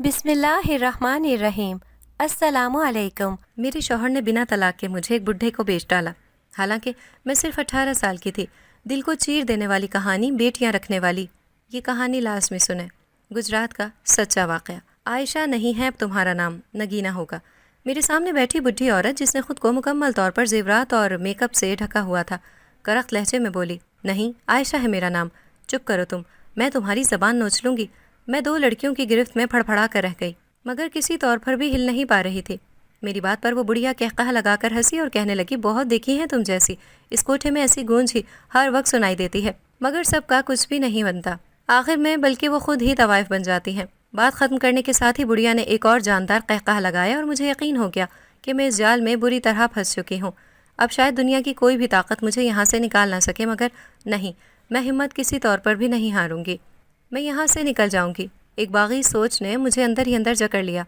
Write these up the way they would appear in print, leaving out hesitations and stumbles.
بسم اللہ الرحمن الرحیم۔ السلام علیکم۔ میرے شوہر نے بنا طلاق کے مجھے ایک بڈھے کو بیچ ڈالا، حالانکہ میں صرف 18 سال کی تھی۔ دل کو چیر دینے والی کہانی، بیٹیاں رکھنے والی۔ یہ کہانی لازمی سنیں، گجرات کا سچا واقعہ۔ عائشہ نہیں ہے اب تمہارا نام، نگینہ ہوگا۔ میرے سامنے بیٹھی بڈھی عورت جس نے خود کو مکمل طور پر زیورات اور میک اپ سے ڈھکا ہوا تھا، کرخت لہجے میں بولی، نہیں، عائشہ ہے میرا نام۔ چپ کرو تم، میں تمہاری زبان نوچ لوں گی۔ میں 2 لڑکیوں کی گرفت میں پھڑپھڑا کر رہ گئی، مگر کسی طور پر بھی ہل نہیں پا رہی تھی۔ میری بات پر وہ بڑھیا قہقہ لگا کر ہنسی اور کہنے لگی، بہت دیکھی ہیں تم جیسی، اس کوٹھے میں ایسی گونج ہی ہر وقت سنائی دیتی ہے، مگر سب کا کچھ بھی نہیں بنتا آخر میں، بلکہ وہ خود ہی طوائف بن جاتی ہیں۔ بات ختم کرنے کے ساتھ ہی بڑھیا نے ایک اور جاندار قہقہ لگایا اور مجھے یقین ہو گیا کہ میں اس جال میں بری طرح پھنس چکی ہوں۔ اب شاید دنیا کی کوئی بھی طاقت مجھے یہاں سے نکال نہ سکے، مگر نہیں، میں ہمت کسی طور پر بھی نہیں ہاروں گی۔ میں یہاں سے نکل جاؤں گی۔ ایک باغی سوچ نے مجھے اندر ہی اندر جکڑ لیا،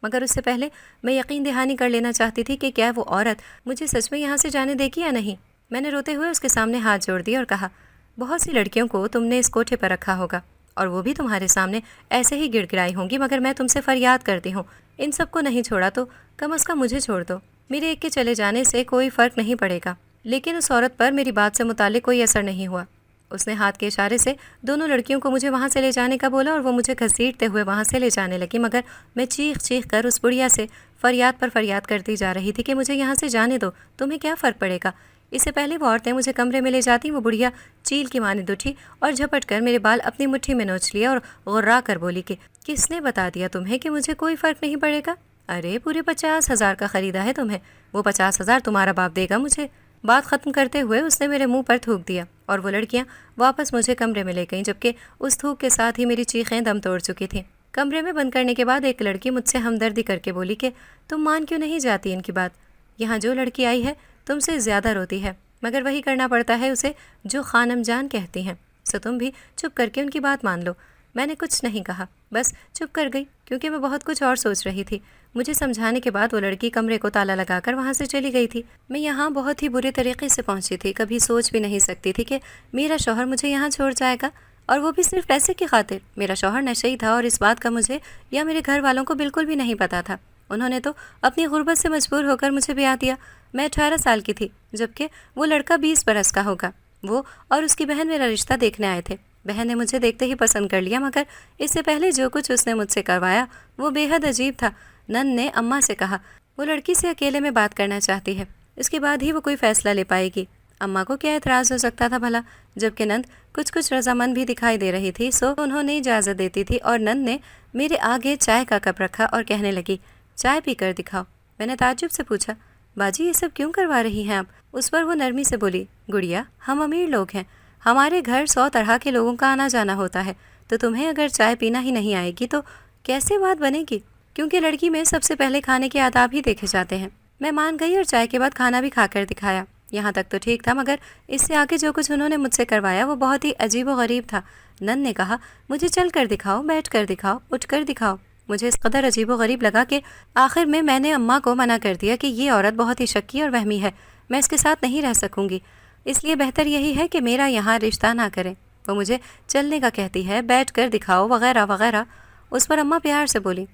مگر اس سے پہلے میں یقین دہانی کر لینا چاہتی تھی کہ کیا وہ عورت مجھے سچ میں یہاں سے جانے دے گی یا نہیں۔ میں نے روتے ہوئے اس کے سامنے ہاتھ جوڑ دیے اور کہا، بہت سی لڑکیوں کو تم نے اس کوٹھے پر رکھا ہوگا اور وہ بھی تمہارے سامنے ایسے ہی گڑ گڑائی ہوں گی، مگر میں تم سے فریاد کرتی ہوں، ان سب کو نہیں چھوڑا تو کم از کم مجھے چھوڑ دو۔ میرے ایک کے چلے جانے سے کوئی فرق نہیں پڑے گا۔ لیکن اس عورت پر میری بات سے متعلق کوئی اثر نہیں ہوا۔ اس نے ہاتھ کے اشارے سے دونوں لڑکیوں کو مجھے وہاں سے لے جانے کا بولا اور وہ مجھے گھسیٹتے ہوئے وہاں سے لے جانے لگی، مگر میں چیخ چیخ کر اس بڑھیا سے فریاد پر فریاد کرتی جا رہی تھی کہ مجھے یہاں سے جانے دو، تمہیں کیا فرق پڑے گا۔ اس سے پہلے وہ عورتیں مجھے کمرے میں لے جاتی، وہ بڑھیا چیل کی مانند اٹھی اور جھپٹ کر میرے بال اپنی مٹھی میں نوچ لیا اور غرا کر بولی کہ کس نے بتا دیا تمہیں کہ مجھے کوئی فرق نہیں پڑے گا؟ ارے پورے 50,000 کا خریدا ہے تمہیں، وہ 50,000 تمہارا باپ دے گا مجھے۔ بات ختم کرتے ہوئے اس نے میرے منہ پر تھوک دیا اور وہ لڑکیاں واپس مجھے کمرے میں لے گئیں، جبکہ اس تھوک کے ساتھ ہی میری چیخیں دم توڑ چکی تھیں۔ کمرے میں بند کرنے کے بعد ایک لڑکی مجھ سے ہمدردی کر کے بولی کہ تم مان کیوں نہیں جاتی ان کی بات؟ یہاں جو لڑکی آئی ہے تم سے زیادہ روتی ہے، مگر وہی کرنا پڑتا ہے اسے جو خانم جان کہتی ہیں، سو تم بھی چپ کر کے ان کی بات مان لو۔ میں نے کچھ نہیں کہا، بس چپ کر گئی، کیونکہ میں بہت کچھ اور سوچ رہی تھی۔ مجھے سمجھانے کے بعد وہ لڑکی کمرے کو تالا لگا کر وہاں سے چلی گئی تھی۔ میں یہاں بہت ہی برے طریقے سے پہنچی تھی، کبھی سوچ بھی نہیں سکتی تھی کہ میرا شوہر مجھے یہاں چھوڑ جائے گا، اور وہ بھی صرف پیسے کی خاطر۔ میرا شوہر نشئی تھا اور اس بات کا مجھے یا میرے گھر والوں کو بالکل بھی نہیں پتا تھا۔ انہوں نے تو اپنی غربت سے مجبور ہو کر مجھے بیاہ دیا۔ میں 18 سال کی تھی، جبکہ وہ لڑکا 20 برس کا ہوگا۔ وہ اور اس کی بہن میرا رشتہ دیکھنے آئے تھے۔ بہن نے مجھے دیکھتے ہی پسند کر لیا، مگر اس سے پہلے جو کچھ اس نے مجھ سے کروایا وہ بے حد عجیب تھا۔ نند نے اماں سے کہا وہ لڑکی سے اکیلے میں بات کرنا چاہتی ہے، اس کے بعد ہی وہ کوئی فیصلہ لے پائے گی۔ اماں کو کیا اعتراض ہو سکتا تھا بھلا؟ جبکہ نند کچھ رضامند بھی دکھائی دے رہی تھی، سو انہوں نے اجازت دیتی تھی، اور نند نے میرے آگے چائے کا کپ رکھا اور کہنے لگی، چائے پی کر دکھاؤ۔ میں نے تعجب سے پوچھا، باجی یہ سب کیوں کروا رہی ہیں آپ؟ اس پر وہ نرمی سے بولی، گڑیا ہم امیر لوگ ہیں، ہمارے گھر 100 طرح کے لوگوں کا آنا جانا ہوتا ہے، تو تمہیں اگر چائے پینا ہی نہیں آئے گی تو کیسے بات بنے گی؟ کیونکہ لڑکی میں سب سے پہلے کھانے کے آداب ہی دیکھے جاتے ہیں۔ میں مان گئی اور چائے کے بعد کھانا بھی کھا کر دکھایا۔ یہاں تک تو ٹھیک تھا، مگر اس سے آگے جو کچھ انہوں نے مجھ سے کروایا وہ بہت ہی عجیب و غریب تھا۔ نند نے کہا، مجھے چل کر دکھاؤ، بیٹھ کر دکھاؤ، اٹھ کر دکھاؤ۔ مجھے اس قدر عجیب و غریب لگا کہ آخر میں نے اماں کو منع کر دیا کہ یہ عورت بہت ہی شکی اور وہمی ہے، میں اس کے ساتھ نہیں رہ سکوں گی، اس لیے بہتر یہی ہے کہ میرا یہاں رشتہ نہ کریں۔ وہ مجھے چلنے کا کہتی ہے، بیٹھ کر دکھاؤ وغیرہ وغیرہ۔ اس پر اماں پیار سے بولی،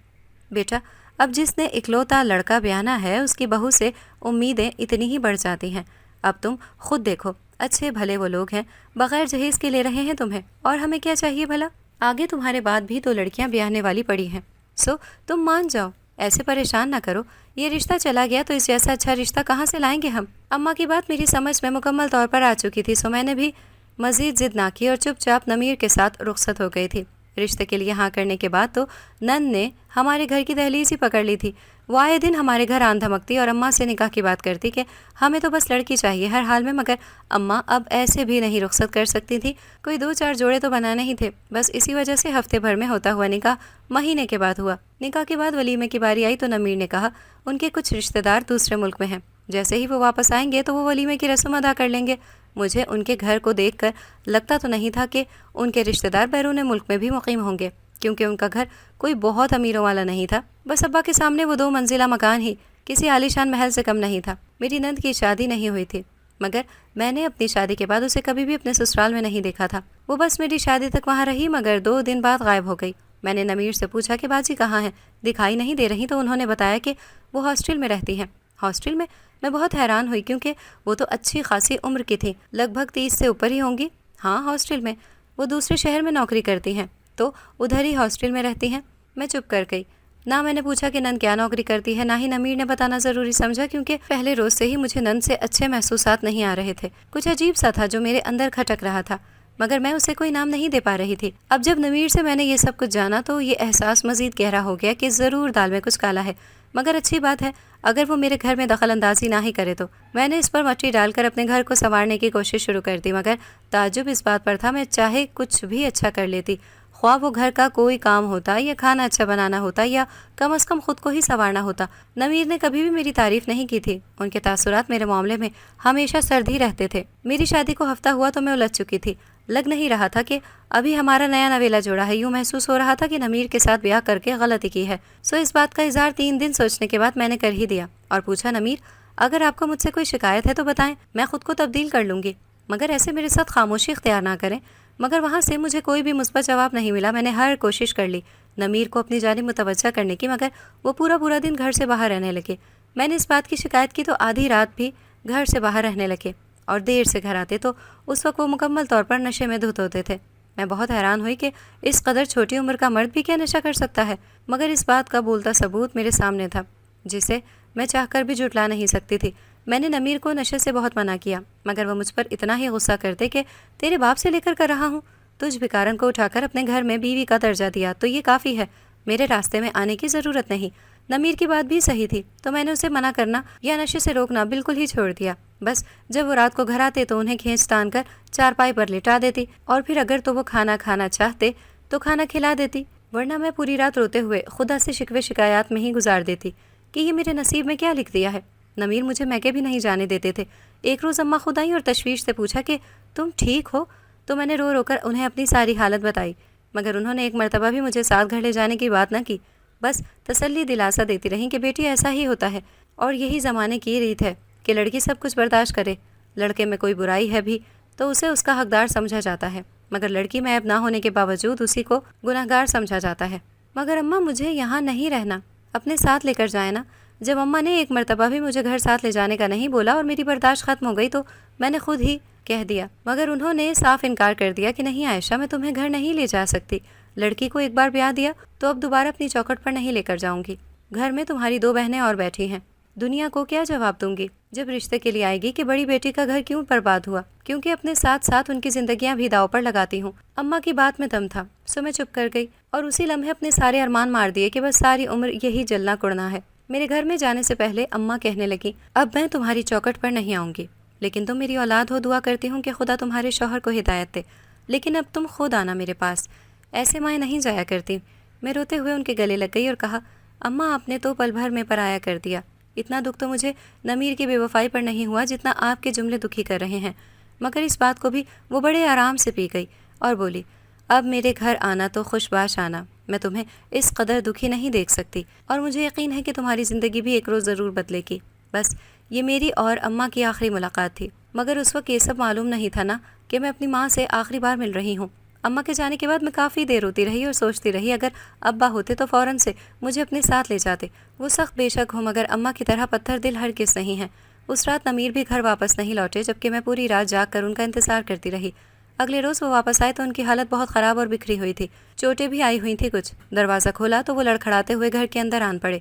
بیٹا اب جس نے اکلوتا لڑکا بیانا ہے اس کی بہو سے امیدیں اتنی ہی بڑھ جاتی ہیں۔ اب تم خود دیکھو، اچھے بھلے وہ لوگ ہیں، بغیر جہیز کے لے رہے ہیں تمہیں، اور ہمیں کیا چاہیے بھلا؟ آگے تمہارے بعد بھی 2 لڑکیاں بیاہنے والی پڑی ہیں، سو تم مان جاؤ، ایسے پریشان نہ کرو، یہ رشتہ چلا گیا تو اس جیسا اچھا رشتہ کہاں سے لائیں گے ہم؟ اماں کی بات میری سمجھ میں مکمل طور پر آ چکی تھی، سو میں نے بھی مزید ضد نہ کی اور چپ چاپ نمیر کے ساتھ رخصت ہو گئی تھی۔ رشتے کے لیے ہاں کرنے کے بعد تو نند نے ہمارے گھر کی دہلیز ہی پکڑ لی تھی۔ وہ آئے دن ہمارے گھر آن دھمکتی اور اماں سے نکاح کی بات کرتی کہ ہمیں تو بس لڑکی چاہیے ہر حال میں، مگر اماں اب ایسے بھی نہیں رخصت کر سکتی تھی، کوئی 2-4 جوڑے تو بنانے ہی تھے، بس اسی وجہ سے ہفتے بھر میں ہوتا ہوا نکاح مہینے کے بعد ہوا۔ نکاح کے بعد ولیمے کی باری آئی تو نمیر نے کہا ان کے کچھ رشتہ دار دوسرے ملک میں ہیں، جیسے ہی وہ واپس آئیں گے تو وہ ولیمے کی رسم ادا کر لیں گے۔ مجھے ان کے گھر کو دیکھ کر لگتا تو نہیں تھا کہ ان کے رشتہ دار بیرون ملک میں بھی مقیم ہوں گے، کیونکہ ان کا گھر کوئی بہت امیروں والا نہیں تھا، بس ابا کے سامنے وہ 2 منزلہ مکان ہی کسی عالیشان محل سے کم نہیں تھا۔ میری نند کی شادی نہیں ہوئی تھی، مگر میں نے اپنی شادی کے بعد اسے کبھی بھی اپنے سسرال میں نہیں دیکھا تھا۔ وہ بس میری شادی تک وہاں رہی، مگر 2 دن بعد غائب ہو گئی۔ میں نے نمیر سے پوچھا کہ باجی کہاں ہیں، دکھائی نہیں دے رہی، تو انہوں نے بتایا کہ وہ ہاسٹل میں رہتی ہیں۔ ہاسٹل میں؟ میں بہت حیران ہوئی کیونکہ وہ تو اچھی خاصی عمر کی تھیں، لگ بھگ 30 سے اوپر ہی ہوں گی۔ ہاں ہاسٹل میں، وہ دوسرے شہر میں نوکری کرتی ہیں تو ادھر ہی ہاسٹل میں رہتی ہیں۔ میں چپ کر گئی۔ نہ میں نے پوچھا کہ نند کیا نوکری کرتی ہے، نہ ہی نمیر نے بتانا ضروری سمجھا، کیونکہ پہلے روز سے ہی مجھے نند سے اچھے محسوسات نہیں آ رہے تھے۔ کچھ عجیب سا تھا جو میرے اندر کھٹک رہا تھا، مگر میں اسے کوئی نام نہیں دے پا رہی تھی۔ اب جب نمیر سے میں نے یہ سب کچھ جانا تو یہ احساس مزید گہرا ہو گیا کہ ضرور دال میں کچھ کالا ہے، مگر اچھی بات ہے اگر وہ میرے گھر میں دخل اندازی نہ ہی کرے تو۔ میں نے اس پر مٹی ڈال کر اپنے گھر کو سنوارنے کی کوشش شروع کر دی، مگر تعجب اس بات پر تھا میں چاہے کچھ بھی اچھا کر لیتی، خواہ وہ گھر کا کوئی کام ہوتا یا کھانا اچھا بنانا ہوتا یا کم از کم خود کو ہی سنوارنا ہوتا، نمیر نے کبھی بھی میری تعریف نہیں کی تھی۔ ان کے تاثرات میرے معاملے میں ہمیشہ سرد ہی رہتے تھے۔ میری شادی کو ہفتہ ہوا تو میں الجھ چکی تھی، لگ نہیں رہا تھا کہ ابھی ہمارا نیا نویلا جوڑا ہے، یوں محسوس ہو رہا تھا کہ نمیر کے ساتھ بیاہ کر کے غلطی کی ہے۔ سو اس بات کا اظہار 3 دن سوچنے کے بعد میں نے کر ہی دیا اور پوچھا، نمیر اگر آپ کو مجھ سے کوئی شکایت ہے تو بتائیں، میں خود کو تبدیل کر لوں گی، مگر ایسے میرے ساتھ خاموشی اختیار نہ کریں۔ مگر وہاں سے مجھے کوئی بھی مثبت جواب نہیں ملا۔ میں نے ہر کوشش کر لی نمیر کو اپنی جانب متوجہ کرنے کی، مگر وہ پورا دن گھر سے باہر رہنے لگے۔ میں نے اس بات کی شکایت کی تو آدھی رات بھی گھر سے باہر رہنے لگے اور دیر سے گھر آتے تو اس وقت وہ مکمل طور پر نشے میں دھت ہوتے تھے۔ میں بہت حیران ہوئی کہ اس قدر چھوٹی عمر کا مرد بھی کیا نشہ کر سکتا ہے، مگر اس بات کا بولتا ثبوت میرے سامنے تھا جسے میں چاہ کر بھی جھٹلا نہیں سکتی تھی۔ میں نے نمیر کو نشے سے بہت منع کیا، مگر وہ مجھ پر اتنا ہی غصہ کرتے کہ تیرے باپ سے لے کر رہا ہوں، تجھ بھکارن کو اٹھا کر اپنے گھر میں بیوی کا درجہ دیا تو یہ کافی ہے، میرے راستے میں آنے کی ضرورت نہیں۔ نمیر کی بات بھی صحیح تھی، تو میں نے اسے منع کرنا یا نشے سے روکنا بالکل ہی چھوڑ دیا۔ بس جب وہ رات کو گھر آتے تو انہیں کھینچ تان کر چارپائی پر لٹا دیتی، اور پھر اگر تو وہ کھانا کھانا چاہتے تو کھانا کھلا دیتی، ورنہ میں پوری رات روتے ہوئے خدا سے شکوے شکایات میں ہی گزار دیتی کہ یہ میرے نصیب میں کیا لکھ دیا ہے۔ نمیر مجھے میکے بھی نہیں جانے دیتے تھے۔ ایک روز اماں خود آئیں اور تشویش سے پوچھا کہ تم ٹھیک ہو؟ تو میں نے رو کر انہیں اپنی ساری حالت بتائی، مگر انہوں نے ایک مرتبہ بھی مجھے ساتھ گھر لے جانے کی بات نہ کی، بس تسلی دلاسا دیتی رہیں کہ بیٹی ایسا ہی ہوتا ہے اور یہی زمانے کی ریت ہے کہ لڑکی سب کچھ برداشت کرے، لڑکے میں کوئی برائی ہے بھی تو اسے اس کا حقدار سمجھا جاتا ہے، مگر لڑکی میں عیب نہ ہونے کے باوجود اسی کو گناہگار سمجھا جاتا ہے۔ مگر اماں مجھے یہاں نہیں رہنا، اپنے ساتھ لے کر جائیں نا۔ جب اماں نے ایک مرتبہ بھی مجھے گھر ساتھ لے جانے کا نہیں بولا اور میری برداشت ختم ہو گئی تو میں نے خود ہی کہہ دیا، مگر انہوں نے صاف انکار کر دیا کہ نہیں عائشہ، میں تمہیں گھر نہیں لے جا سکتی، لڑکی کو ایک بار بیاہ دیا تو اب دوبارہ اپنی چوکھٹ پر نہیں لے کر جاؤں گی، گھر میں تمہاری 2 بہنیں اور بیٹھی ہیں، دنیا کو کیا جواب دوں گی جب رشتے کے لیے آئے گی کہ بڑی بیٹی کا گھر کیوں برباد ہوا، کیونکہ اپنے ساتھ ساتھ ان کی زندگیاں بھی داؤ پر لگاتی ہوں۔ اماں کی بات میں دم تھا، سو میں چپ کر گئی اور اسی لمحے اپنے سارے ارمان مار دیے کہ بس ساری عمر یہی جلنا کڑنا ہے۔ میرے گھر میں جانے سے پہلے اماں کہنے لگی، اب میں تمہاری چوکٹ پر نہیں آؤں گی، لیکن تم میری اولاد ہو، دعا کرتی ہوں کہ خدا تمہارے شوہر کو ہدایت دے، لیکن اب تم خود آنا میرے پاس، ایسے مائیں نہیں جایا کرتی۔ میں روتے ہوئے ان کے گلے لگ گئی اور کہا، اماں آپ نے تو پل بھر میں پرایا کر دیا، اتنا دکھ تو مجھے نمیر کی بے وفائی پر نہیں ہوا جتنا آپ کے جملے دکھی کر رہے ہیں۔ مگر اس بات کو بھی وہ بڑے آرام سے پی گئی اور بولی، اب میرے گھر آنا تو خوش باش آنا، میں تمہیں اس قدر دکھی نہیں دیکھ سکتی، اور مجھے یقین ہے کہ تمہاری زندگی بھی ایک روز ضرور بدلے گی۔ بس یہ میری اور اماں کی آخری ملاقات تھی، مگر اس وقت یہ سب معلوم نہیں تھا نا کہ میں اپنی ماں سے آخری بار مل رہی ہوں۔ اماں کے جانے کے بعد میں کافی دیر روتی رہی اور سوچتی رہی، اگر ابا ہوتے تو فوراً سے مجھے اپنے ساتھ لے جاتے۔ وہ سخت بے شک ہو مگر اماں کی طرح پتھر دل ہرگز نہیں ہیں۔ اس رات نمیر بھی گھر واپس نہیں لوٹے، جبکہ میں پوری رات جاگ کر ان کا انتظار کرتی رہی۔ اگلے روز وہ واپس آئے تو ان کی حالت بہت خراب اور بکھری ہوئی تھی، چوٹیں بھی آئی ہوئی تھیں کچھ۔ دروازہ کھولا تو وہ لڑکھڑاتے ہوئے گھر کے اندر آن پڑے۔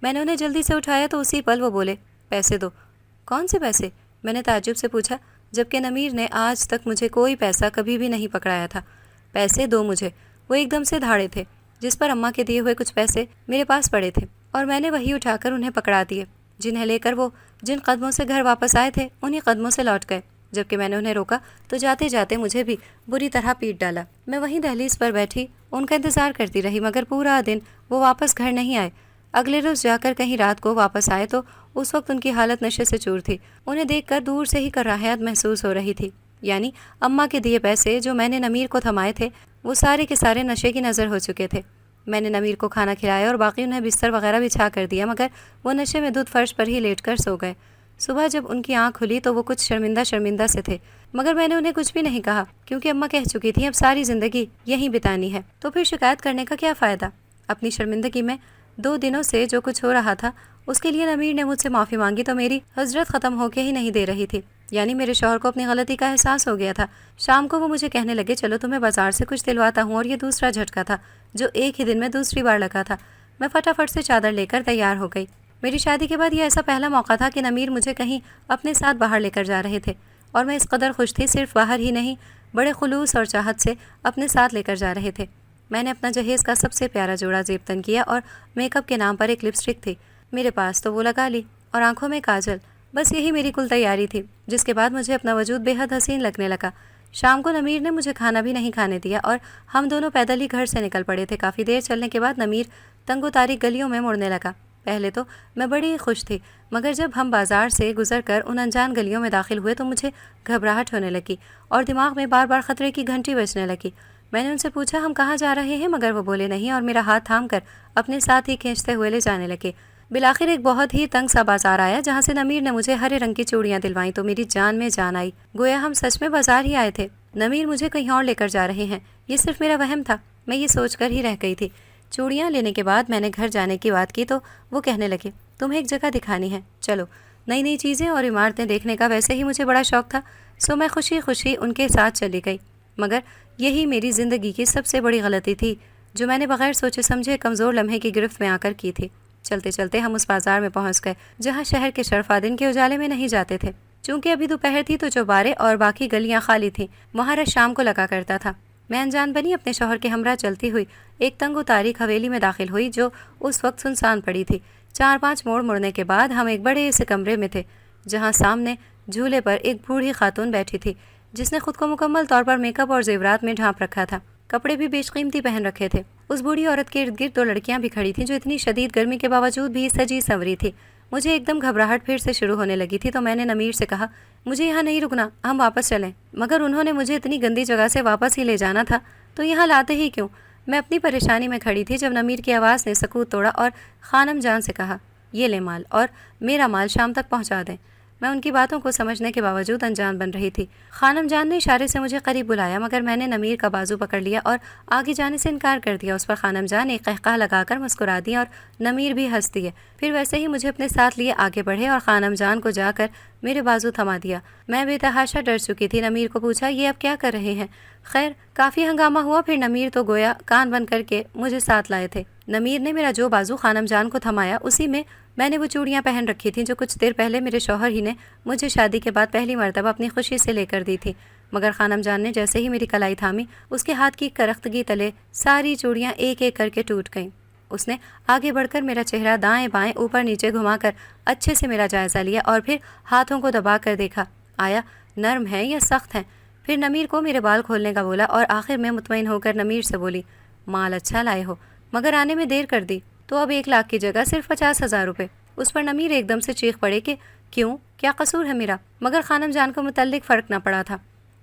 میں نے انہیں جلدی سے اٹھایا تو اسی پل وہ بولے، پیسے دو۔ کون سے پیسے؟ میں نے تعجب سے پوچھا، جبکہ نمیر نے آج تک مجھے کوئی پیسہ کبھی بھی نہیں پکڑایا تھا۔ پیسے دو مجھے، وہ ایک دم سے دھاڑے تھے، جس پر اماں کے دیے ہوئے کچھ پیسے میرے پاس پڑے تھے اور میں نے وہی اٹھا کر انہیں پکڑا دیے، جنہیں لے کر وہ جن قدموں سے گھر واپس آئے تھے انہی قدموں سے لوٹ گئے۔ جبکہ میں نے انہیں روکا تو جاتے جاتے مجھے بھی بری طرح پیٹ ڈالا۔ میں وہیں دہلیز پر بیٹھی ان کا انتظار کرتی رہی، مگر پورا دن وہ واپس گھر نہیں آئے۔ اگلے روز جا کر کہیں رات کو واپس آئے تو اس وقت ان کی حالت نشے سے چور تھی۔ انہیں دیکھ کر دور سے ہی کراہیت محسوس ہو رہی تھی، یعنی اماں کے دیے پیسے جو میں نے نمیر کو تھمائے تھے وہ سارے کے سارے نشے کی نظر ہو چکے تھے۔ میں نے نمیر کو کھانا کھلایا اور باقی انہیں بستر وغیرہ بچھا کر دیا، مگر وہ نشے میں دھت فرش پر ہی لیٹ کر سو گئے۔ صبح جب ان کی آنکھ کھلی تو وہ کچھ شرمندہ سے تھے، مگر میں نے انہیں کچھ بھی نہیں کہا کیونکہ اماں کہہ چکی تھی اب ساری زندگی یہیں بتانی ہے، تو پھر شکایت کرنے کا کیا فائدہ۔ اپنی شرمندگی میں 2 دنوں سے جو کچھ ہو رہا تھا اس کے لیے نمیر نے مجھ سے معافی مانگی تو میری حسرت ختم ہو کے ہی نہیں دے رہی تھی، یعنی میرے شوہر کو اپنی غلطی کا احساس ہو گیا تھا۔ شام کو وہ مجھے کہنے لگے چلو تمہیں بازار سے کچھ دلواتا ہوں، اور یہ دوسرا جھٹکا تھا جو ایک ہی دن میں دوسری بار لگا تھا۔ میں فٹافٹ سے چادر لے کر تیار ہو گئی۔ میری شادی کے بعد یہ ایسا پہلا موقع تھا کہ نمیر مجھے کہیں اپنے ساتھ باہر لے کر جا رہے تھے، اور میں اس قدر خوش تھی، صرف باہر ہی نہیں بڑے خلوص اور چاہت سے اپنے ساتھ لے کر جا رہے تھے۔ میں نے اپنا جہیز کا سب سے پیارا جوڑا زیب تن کیا، اور میک اپ کے نام پر ایک لپسٹک تھی میرے پاس تو وہ لگا لی، اور آنکھوں میں کاجل۔ بس یہی میری کل تیاری تھی، جس کے بعد مجھے اپنا وجود بے حد حسین لگنے لگا۔ شام کو نمیر نے مجھے کھانا بھی نہیں کھانے دیا، اور ہم دونوں پیدل ہی گھر سے نکل پڑے تھے۔ کافی دیر چلنے کے بعد نمیر تنگ و تاریک گلیوں میں مڑنے لگا۔ پہلے تو میں بڑی خوش تھی، مگر جب ہم بازار سے گزر کر ان انجان گلیوں میں داخل ہوئے تو مجھے گھبراہٹ ہونے لگی، اور دماغ میں بار بار خطرے کی گھنٹی بجنے لگی۔ میں نے ان سے پوچھا ہم کہاں جا رہے ہیں، مگر وہ بولے نہیں، اور میرا ہاتھ تھام کر اپنے ساتھ ہی کھینچتے ہوئے لے جانے لگے۔ بالآخر ایک بہت ہی تنگ سا بازار آیا، جہاں سے نمیر نے مجھے ہرے رنگ کی چوڑیاں دلوائیں تو میری جان میں جان آئی، گویا ہم سچ میں بازار ہی آئے تھے۔ نمیر مجھے کہیں اور لے کر جا رہے ہیں، یہ صرف میرا وہم تھا، میں یہ سوچ کر ہی رہ گئی تھی۔ چوڑیاں لینے کے بعد میں نے گھر جانے کی بات کی تو وہ کہنے لگے تمہیں ایک جگہ دکھانی ہے، چلو۔ نئی نئی چیزیں اور عمارتیں دیکھنے کا ویسے ہی مجھے بڑا شوق تھا، سو میں خوشی خوشی ان کے ساتھ چلی گئی۔ مگر یہی میری زندگی کی سب سے بڑی غلطی تھی جو میں نے بغیر سوچے سمجھے کمزور لمحے کی گرفت میں آ کر کی تھی۔ چلتے چلتے ہم اس بازار میں پہنچ گئے جہاں شہر کے شرفا دن کے اجالے میں نہیں جاتے تھے۔ چونکہ ابھی دوپہر تھی تو چوبارے اور باقی گلیاں خالی تھیں، وہاں رش شام کو لگا کرتا تھا۔ میں انجان بنی اپنے شوہر کے ہمراہ چلتی ہوئی ایک تنگ و تاریک حویلی میں داخل ہوئی جو اس وقت سنسان پڑی تھی۔ 4-5 موڑ مڑنے کے بعد ہم ایک بڑے سے کمرے میں تھے، جہاں سامنے جھولے پر ایک بوڑھی خاتون بیٹھی تھی جس نے خود کو مکمل طور پر میک اپ اور زیورات میں ڈھانپ رکھا تھا، کپڑے بھی بیش قیمتی پہن رکھے تھے۔ اس بوڑھی عورت کے ارد گرد 2 لڑکیاں بھی کھڑی تھیں جو اتنی شدید گرمی کے باوجود بھی سجی سنوری تھی۔ مجھے ایک دم گھبراہٹ پھر سے شروع ہونے لگی تھی، تو میں نے نمیر سے کہا مجھے یہاں نہیں رکنا، ہم واپس چلیں۔ مگر انہوں نے مجھے اتنی گندی جگہ سے واپس ہی لے جانا تھا تو یہاں لاتے ہی کیوں؟ میں اپنی پریشانی میں کھڑی تھی جب نمیر کی آواز نے سکوت توڑا اور خانم جان سے کہا یہ لے مال، اور میرا مال شام تک پہنچا دیں۔ میں ان کی باتوں کو سمجھنے کے باوجود انجان بن رہی تھی۔ خانم جان نے اشارے سے مجھے قریب بلایا، مگر میں نے نمیر کا بازو پکڑ لیا اور آگے جانے سے انکار کر دیا۔ اس پر خانم جان ایک قہقہ لگا کر مسکرا دی اور نمیر بھی ہنس دیے۔ پھر ویسے ہی مجھے اپنے ساتھ لیے آگے بڑھے اور خانم جان کو جا کر میرے بازو تھما دیا۔ میں بے تحاشا ڈر چکی تھی۔ نمیر کو پوچھا یہ اب کیا کر رہے ہیں؟ خیر کافی ہنگامہ ہوا، پھر نمیر تو گویا کان بند کر کے مجھے ساتھ لائے تھے۔ نمیر نے میرا جو بازو خانم جان کو تھمایا اسی میں نے وہ چوڑیاں پہن رکھی تھیں جو کچھ دیر پہلے میرے شوہر ہی نے مجھے شادی کے بعد پہلی مرتبہ اپنی خوشی سے لے کر دی تھی۔ مگر خانم جان نے جیسے ہی میری کلائی تھامی، اس کے ہاتھ کی کرختگی تلے ساری چوڑیاں ایک ایک کر کے ٹوٹ گئیں۔ اس نے آگے بڑھ کر میرا چہرہ دائیں بائیں اوپر نیچے گھما کر اچھے سے میرا جائزہ لیا اور پھر ہاتھوں کو دبا کر دیکھا آیا نرم ہیں یا سخت ہیں۔ پھر نمیر کو میرے بال کھولنے کا بولا اور آخر میں مطمئن ہو کر نمیر سے بولی مال اچھا لائے ہو، مگر آنے میں دیر کر دی تو اب 1 لاکھ کی جگہ صرف 50,000 روپے۔ اس پر نمیر ایک دم سے چیخ پڑے کہ کیوں، کیا قصور ہے میرا؟ مگر خانم جان کو متعلق فرق نہ پڑا تھا۔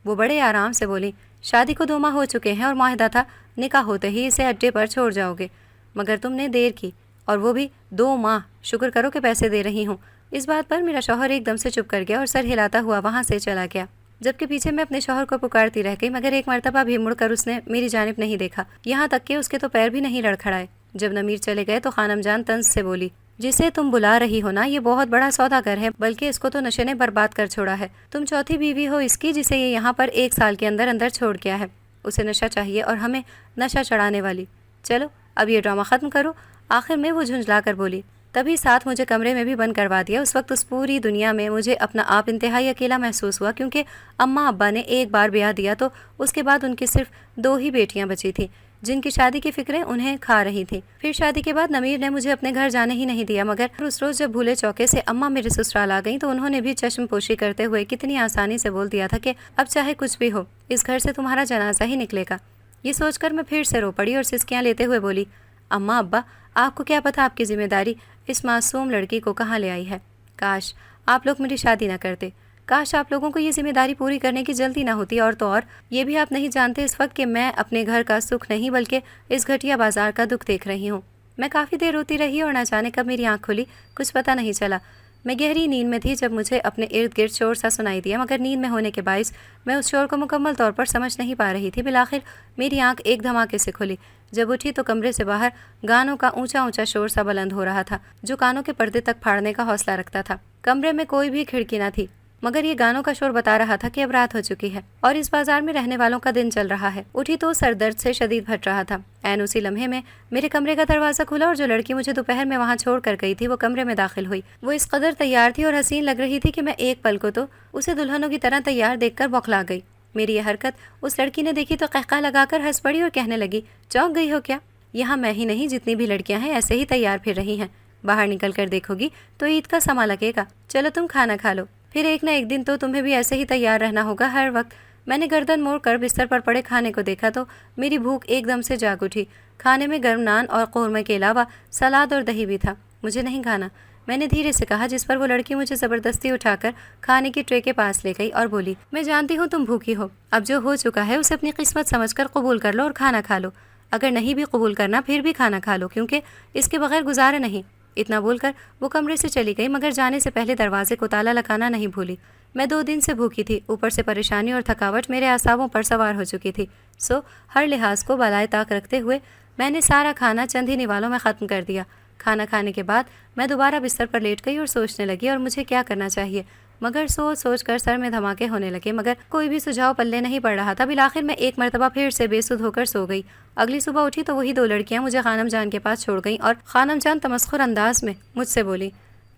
وہ بڑے آرام سے بولی شادی کو 2 ماہ ہو چکے ہیں اور معاہدہ تھا نکاح ہوتے ہی اسے اڈے پر چھوڑ جاؤ گے، مگر تم نے دیر کی، اور وہ بھی 2 ماہ۔ شکر کرو کہ پیسے دے رہی ہوں۔ اس بات پر میرا شوہر ایک دم سے چپ کر گیا اور سر ہلاتا ہوا وہاں سے چلا گیا، جبکہ پیچھے میں اپنے شوہر کو پکارتی رہ گئی، مگر ایک مرتبہ بھی مڑ کر اس نے میری جانب نہیں دیکھا، یہاں تک کہ اس کے تو پیر بھی نہیں لڑکھڑائے۔ جب نمیر چلے گئے تو خانم جان طنز سے بولی جسے تم بلا رہی ہو نا یہ بہت بڑا سوداگر ہے، بلکہ اس کو تو نشے نے برباد کر چھوڑا ہے۔ تم چوتھی بیوی ہو اس کی جسے یہ یہاں پر 1 سال کے اندر اندر چھوڑ گیا ہے۔ اسے نشہ چاہیے اور ہمیں نشہ چڑھانے والی۔ چلو اب یہ ڈرامہ ختم کرو۔ آخر میں وہ جھنجھلا کر بولی۔ تبھی ساتھ مجھے کمرے میں بھی بند کروا دیا۔ اس وقت اس پوری دنیا میں مجھے اپنا آپ انتہائی اکیلا محسوس ہوا، کیونکہ اماں ابا نے ایک بار بیاہ دیا تو اس کے بعد ان کی صرف 2 ہی بیٹیاں بچی تھیں جن کی شادی کی فکریں انہیں کھا رہی تھیں۔ پھر شادی کے بعد نمیر نے مجھے اپنے گھر جانے ہی نہیں دیا، مگر اس روز جب بھولے چوکے سے اماں میرے سسرال آ گئیں تو انہوں نے بھی چشم پوشی کرتے ہوئے کتنی آسانی سے بول دیا تھا کہ اب چاہے کچھ بھی ہو اس گھر سے تمہارا جنازہ ہی نکلے گا۔ یہ سوچ کر میں پھر سے رو پڑی اور سسکیاں لیتے ہوئے بولی اماں ابا آپ کو کیا پتہ آپ کی ذمہ داری اس معصوم لڑکی کو کہاں لے آئی ہے؟ کاش آپ لوگ میری شادی نہ کرتے، کاش آپ لوگوں کو یہ ذمہ داری پوری کرنے کی جلدی نہ ہوتی، اور تو اور یہ بھی آپ نہیں جانتے اس وقت کہ میں اپنے گھر کا سکھ نہیں بلکہ اس گھٹیا بازار کا دکھ دیکھ رہی ہوں۔ میں کافی دیر روتی رہی اور نہ جانے کب میری آنکھ کھلی کچھ پتہ نہیں چلا۔ میں گہری نیند میں تھی جب مجھے اپنے ارد گرد شور سا سنائی دیا، مگر نیند میں ہونے کے باعث میں اس شور کو مکمل طور پر سمجھ نہیں پا رہی تھی۔ بالآخر میری آنکھ ایک دھماکے سے کھلی۔ جب اٹھی تو کمرے سے باہر گانوں کا اونچا اونچا شور سا بلند ہو رہا تھا جو کانوں کے پردے تک پھاڑنے کا حوصلہ رکھتا تھا۔ کمرے میں کوئی بھی کھڑکی نہ تھی، مگر یہ گانوں کا شور بتا رہا تھا کہ اب رات ہو چکی ہے اور اس بازار میں رہنے والوں کا دن چل رہا ہے۔ اٹھی تو سر درد سے شدید پھٹ رہا تھا۔ عین اسی لمحے میں میرے کمرے کا دروازہ کھلا اور جو لڑکی مجھے دوپہر میں وہاں چھوڑ کر گئی تھی وہ کمرے میں داخل ہوئی۔ وہ اس قدر تیار تھی اور حسین لگ رہی تھی کہ میں ایک پل کو تو اسے دلہنوں کی طرح تیار دیکھ کر بوکھلا گئی۔ میری یہ حرکت اس لڑکی نے دیکھی تو قہقہ لگا کر ہنس پڑی اور کہنے لگی، چونک گئی ہو کیا؟ یہاں میں ہی نہیں، جتنی بھی لڑکیاں ہیں ایسے ہی تیار پھر رہی ہیں۔ باہر نکل کر دیکھو گی تو عید کا سما لگے گا۔ چلو تم کھانا کھا لو، پھر ایک نہ ایک دن تو تمہیں بھی ایسے ہی تیار رہنا ہوگا ہر وقت۔ میں نے گردن موڑ کر بستر پر پڑے کھانے کو دیکھا تو میری بھوک ایک دم سے جاگ اٹھی۔ کھانے میں گرم نان اور قورمے کے علاوہ سلاد اور دہی بھی تھا۔ مجھے نہیں کھانا، میں نے دھیرے سے کہا، جس پر وہ لڑکی مجھے زبردستی اٹھا کر کھانے کی ٹرے کے پاس لے گئی اور بولی، میں جانتی ہوں تم بھوکی ہو، اب جو ہو چکا ہے اسے اپنی قسمت سمجھ کر قبول کر لو اور کھانا کھا لو۔ اگر نہیں بھی قبول کرنا پھر بھی کھانا کھا لو، کیونکہ اس کے بغیر گزارا نہیں۔ اتنا بول کر وہ کمرے سے چلی گئی، مگر جانے سے پہلے دروازے کو تالا لگانا نہیں بھولی۔ میں 2 دن سے بھوکی تھی، اوپر سے پریشانی اور تھکاوٹ میرے اعصابوں پر سوار ہو چکی تھی، سو ہر لحاظ کو بالائے طاق رکھتے ہوئے میں نے سارا کھانا چند ہی نوالوں میں ختم کر دیا۔ کھانا کھانے کے بعد میں دوبارہ بستر پر لیٹ گئی اور سوچنے لگی اور مجھے کیا کرنا چاہیے، مگر سوچ سوچ کر سر میں دھماکے ہونے لگے، مگر کوئی بھی سجھاؤ پلے نہیں پڑ رہا تھا۔ بالآخر میں ایک مرتبہ پھر سے بے سدھ ہو کر سو گئی۔ اگلی صبح اٹھی تو وہی 2 لڑکیاں مجھے خانم جان کے پاس چھوڑ گئیں اور خانم جان تمسخر انداز میں مجھ سے بولی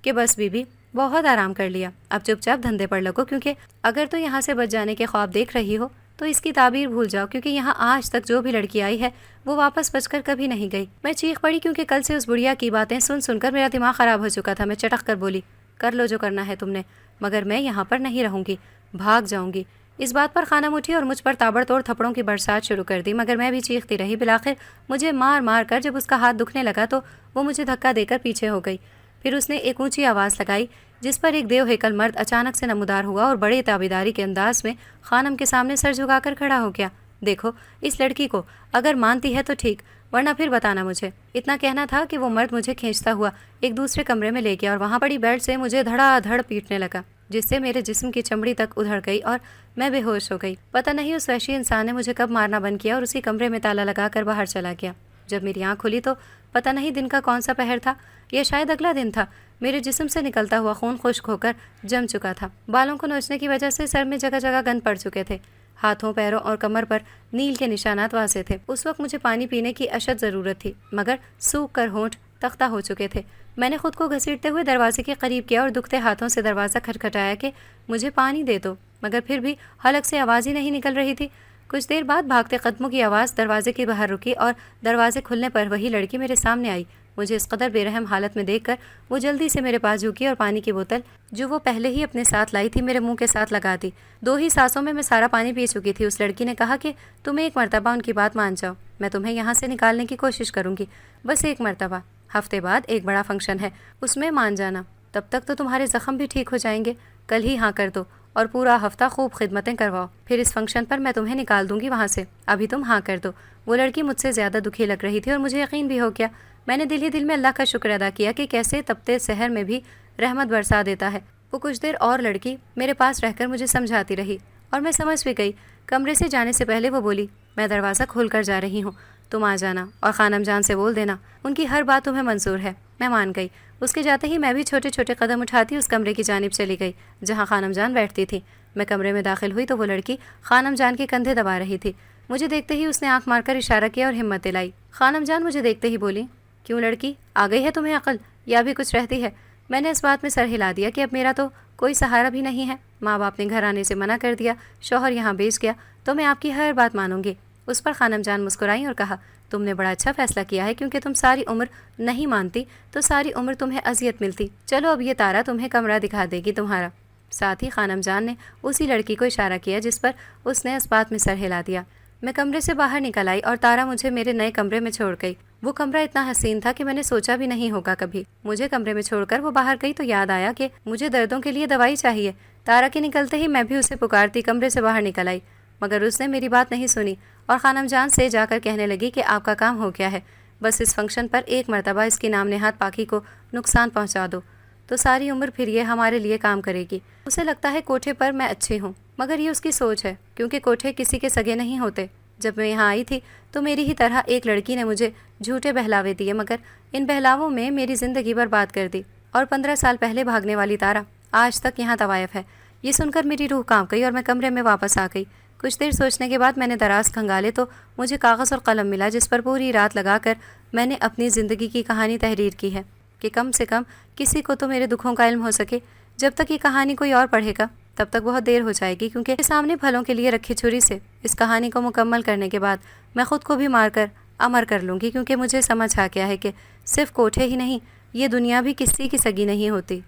کہ بس بی بی، بہت آرام کر لیا، اب چپ چاپ دھندے پر لگو، کیونکہ اگر تو یہاں سے بچ جانے کے خواب دیکھ رہی ہو تو اس کی تعبیر بھول جاؤ، کیونکہ یہاں آج تک جو بھی لڑکی آئی ہے وہ واپس بچ کر کبھی نہیں گئی۔ میں چیخ پڑی کیونکہ کل سے اس بڑھیا کی باتیں سن سن کر میرا دماغ خراب ہو چکا تھا۔ میں چٹک کر بولی، کر لو جو کرنا ہے تم نے، مگر میں یہاں پر نہیں رہوں گی، بھاگ جاؤں گی۔ اس بات پر خانم اٹھی اور مجھ پر تابڑ توڑ تھپڑوں کی برسات شروع کر دی، مگر میں بھی چیختی رہی۔ بالآخر مجھے مار مار کر جب اس کا ہاتھ دکھنے لگا تو وہ مجھے دھکا دے کر پیچھے ہو گئی۔ پھر اس نے ایک اونچی آواز لگائی جس پر ایک دیو ہیکل مرد اچانک سے نمودار ہوا اور بڑے تابیداری کے انداز میں خانم کے سامنے سر جھکا کر کھڑا ہو گیا۔ دیکھو اس لڑکی کو، اگر مانتی ہے تو ٹھیک، ورنہ پھر بتانا مجھے۔ اتنا کہنا تھا کہ وہ مرد مجھے کھینچتا ہوا ایک دوسرے کمرے میں لے گیا اور وہاں پڑی بیڈ سے مجھے دھڑا دھڑ پیٹنے لگا، جس سے میرے جسم کی چمڑی تک ادھڑ گئی اور میں بے ہوش ہو گئی۔ پتہ نہیں اس وحشی انسان نے مجھے کب مارنا بند کیا اور اسی کمرے میں تالا لگا کر باہر چلا گیا۔ جب میری آنکھ کھلی تو پتہ نہیں دن کا کون سا پہر تھا، یا شاید اگلا دن تھا۔ میرے جسم سے نکلتا ہوا خون خشک ہو کر جم چکا تھا۔ بالوں کو نوچنے کی وجہ سے سر میں جگہ جگہ گند پڑ چکے تھے۔ ہاتھوں، پیروں اور کمر پر نیل کے نشانات واضح تھے۔ اس وقت مجھے پانی پینے کی اشد ضرورت تھی، مگر سوکھ کر ہونٹ تختہ ہو چکے تھے۔ میں نے خود کو گھسیٹتے ہوئے دروازے کے قریب کیا اور دکھتے ہاتھوں سے دروازہ کھٹکھٹایا کہ مجھے پانی دے دو، مگر پھر بھی حلق سے آواز ہی نہیں نکل رہی تھی۔ کچھ دیر بعد بھاگتے قدموں کی آواز دروازے کے باہر رکی اور دروازے کھلنے پر وہی لڑکی میرے سامنے آئی۔ مجھے اس قدر بے رحم حالت میں دیکھ کر وہ جلدی سے میرے پاس جھکی اور پانی کی بوتل جو وہ پہلے ہی اپنے ساتھ لائی تھی میرے منہ کے ساتھ لگا دی۔ 2 ہی سانسوں میں سارا پانی پی چکی تھی۔ اس لڑکی نے کہا کہ تم ایک مرتبہ ان کی بات مان جاؤ، میں تمہیں یہاں سے نکالنے کی کوشش کروں گی، بس ایک مرتبہ۔ ہفتے بعد ایک بڑا فنکشن ہے، اس میں مان جانا، تب تک تو تمہارے زخم بھی ٹھیک ہو جائیں گے۔ کل ہی ہاں کر دو اور پورا ہفتہ خوب خدمتیں کرواؤ، پھر اس فنکشن پر میں تمہیں نکال دوں گی وہاں سے، ابھی تم ہاں کر دو۔ وہ لڑکی مجھ سے زیادہ دکھی لگ رہی تھی اور مجھے یقین بھی ہو گیا۔ میں نے دل ہی دل میں اللہ کا شکر ادا کیا کہ کیسے تپتے سحر میں بھی رحمت برسا دیتا ہے۔ وہ کچھ دیر اور لڑکی میرے پاس رہ کر مجھے سمجھاتی رہی اور میں سمجھ بھی گئی۔ کمرے سے جانے سے پہلے وہ بولی، میں دروازہ کھول کر جا رہی ہوں، تم آ جانا اور خانم جان سے بول دینا، ان کی ہر بات تمہیں منظور ہے۔ میں مان گئی۔ اس کے جاتے ہی میں بھی چھوٹے چھوٹے قدم اٹھاتی اس کمرے کی جانب چلی گئی جہاں خانم جان بیٹھتی تھی۔ میں کمرے میں داخل ہوئی تو وہ لڑکی خانم جان کے کندھے دبا رہی تھی۔ مجھے دیکھتے ہی اس نے آنکھ مار کر اشارہ کیا اور ہمت دلائی۔ خانم جان مجھے دیکھتے ہی بولی، کیوں لڑکی، آ گئی ہے تمہیں عقل یا بھی کچھ رہتی ہے؟ میں نے اس بات میں سر ہلا دیا کہ اب میرا تو کوئی سہارا بھی نہیں ہے، ماں باپ نے گھر آنے سے منع کر دیا، شوہر یہاں بیچ گیا، تو میں آپ کی ہر بات مانوں گی۔ اس پر خانم جان مسکرائیں اور کہا، تم نے بڑا اچھا فیصلہ کیا ہے، کیونکہ تم ساری عمر نہیں مانتی تو ساری عمر تمہیں اذیت ملتی۔ چلو اب یہ تارا تمہیں کمرہ دکھا دے گی تمہارا۔ ساتھ ہی خانم جان نے اسی لڑکی کو اشارہ کیا جس پر اس نے اس بات میں سر ہلا دیا۔ میں کمرے سے باہر نکل آئی اور تارا مجھے میرے نئے کمرے میں چھوڑ گئی۔ وہ کمرہ اتنا حسین تھا کہ میں نے سوچا بھی نہیں ہوگا کبھی۔ مجھے کمرے میں چھوڑ کر وہ باہر گئی تو یاد آیا کہ مجھے دردوں کے لیے دوائی چاہیے۔ تارا کے نکلتے ہی میں بھی اسے پکارتی کمرے سے باہر نکل آئی، مگر اس نے میری بات نہیں سنی اور خانم جان سے جا کر کہنے لگی کہ آپ کا کام ہو گیا ہے، بس اس فنکشن پر ایک مرتبہ اس کی نام نہاد پاکی کو نقصان پہنچا دو۔ تو ساری عمر پھر یہ ہمارے لیے کام کرے گی۔ اسے لگتا ہے کوٹھے پر میں اچھی ہوں، مگر یہ اس کی سوچ ہے، کیونکہ کوٹھے کسی کے سگے نہیں ہوتے۔ جب میں یہاں آئی تھی تو میری ہی طرح ایک لڑکی نے مجھے جھوٹے بہلاوے دیے، مگر ان بہلاووں میں میری زندگی برباد کر دی۔ اور 15 سال پہلے بھاگنے والی تارا آج تک یہاں طوائف ہے۔ یہ سن کر میری روح کانپ گئی اور میں کمرے میں واپس آ گئی۔ کچھ دیر سوچنے کے بعد میں نے دراز کھنگالے تو مجھے کاغذ اور قلم ملا، جس پر پوری رات لگا کر میں نے اپنی زندگی کی کہانی تحریر کی ہے، کہ کم سے کم کسی کو تو میرے دکھوں کا علم ہو سکے۔ جب تک یہ کہانی کوئی اور پڑھے گا تب تک بہت دیر ہو جائے گی، کیونکہ سامنے پھلوں کے لیے رکھی چھری سے اس کہانی کو مکمل کرنے کے بعد میں خود کو بھی مار کر امر کر لوں گی، کیونکہ مجھے سمجھ آ گیا ہے کہ صرف کوٹھے ہی نہیں، یہ دنیا بھی کسی کی سگی نہیں ہوتی۔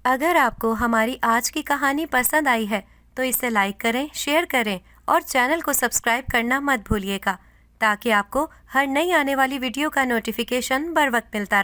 اگر آپ کو ہماری آج کی کہانی پسند آئی ہے تو اسے لائک کریں، شیئر کریں اور چینل کو سبسکرائب کرنا مت بھولیے گا، تاکہ آپ کو ہر نئی آنے والی ویڈیو کا نوٹیفیکیشن بر وقت ملتا رہے۔